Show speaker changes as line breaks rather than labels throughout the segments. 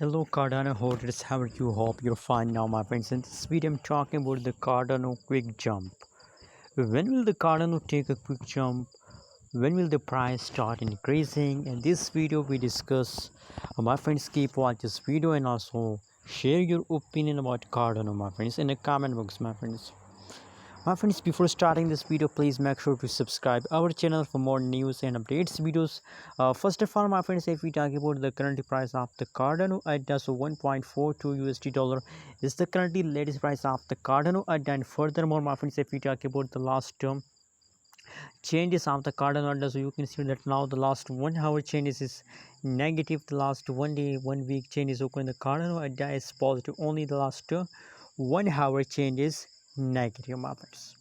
Hello Cardano holders, how are you? Hope you're fine now my friends. In this video I'm talking about the Cardano quick jump. When will the Cardano take a quick jump? When will the price start increasing? In this video we discuss. My friends, keep watch this video and also share your opinion about Cardano my friends in the comment box my friends. My friends, before starting this video, please make sure to subscribe our channel for more news and updates videos. First of all, my friends, if we talk about the current price of the Cardano Ada, so 1.42 USD dollar is the currently latest price of the Cardano Ada. And furthermore, my friends, if we talk about the last term changes of the Cardano Ada, so you can see that now the last 1 hour changes is negative, the last 1 day 1 week changes occurring. The Cardano Ada is positive, only the last 1 hour changes negative my friends.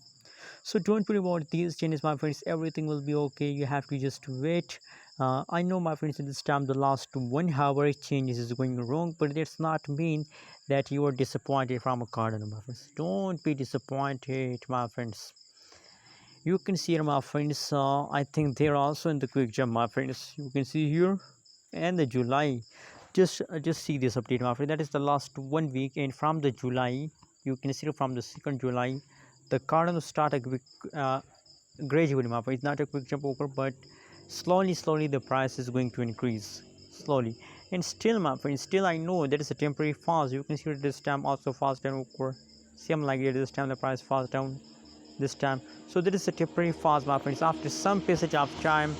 So don't worry about these changes my friends, everything will be okay. You have to just wait. I know my friends, at this time the last 1 hour changes is going wrong, but that's not mean that you are disappointed from a Cardano my friends. Don't be disappointed my friends. You can see here my friends, I think they're also in the quick jump my friends. You can see here and the July, just see this update my friend. That is the last 1 week, and from the July you can see from the 2nd July the Cardano start a quick gradually my friend. It's not a quick jump over, but slowly the price is going to increase slowly. And still my friend, still I know that is a temporary fast. You can see this time also fast down over, same like it, this time the price fast down this time. So there is a temporary fast my friends. After some passage of time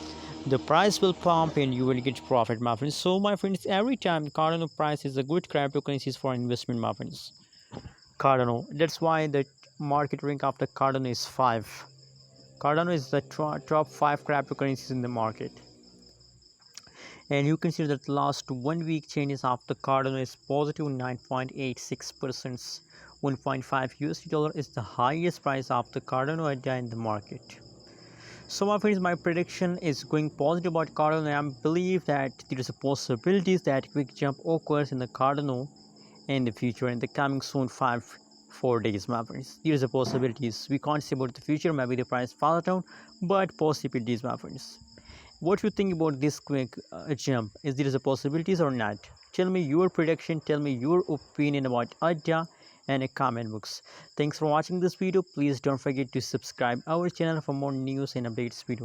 the price will pump and you will get profit my friends. So my friends, every time Cardano price is a good cryptocurrencies for investment my friends. Cardano, that's why the market rank of the Cardano is 5. Cardano is the top 5 cryptocurrencies in the market. And you can see that the last 1 week changes of the Cardano is positive 9.86%. 1.5 USD dollar is the highest price of the Cardano Ada in the market. So my friends, my prediction is going positive about Cardano. I believe that there is a possibility that quick jump occurs in the Cardano in the future, in the coming soon 4 days my friends. There is a possibilities. We can't say about the future, maybe the price fall down, but possibilities my friends. What you think about this quick jump? Is there is a possibilities or not? Tell me your prediction, tell me your opinion about Ada and a comment box. Thanks for watching this video. Please don't forget to subscribe our channel for more news and updates videos.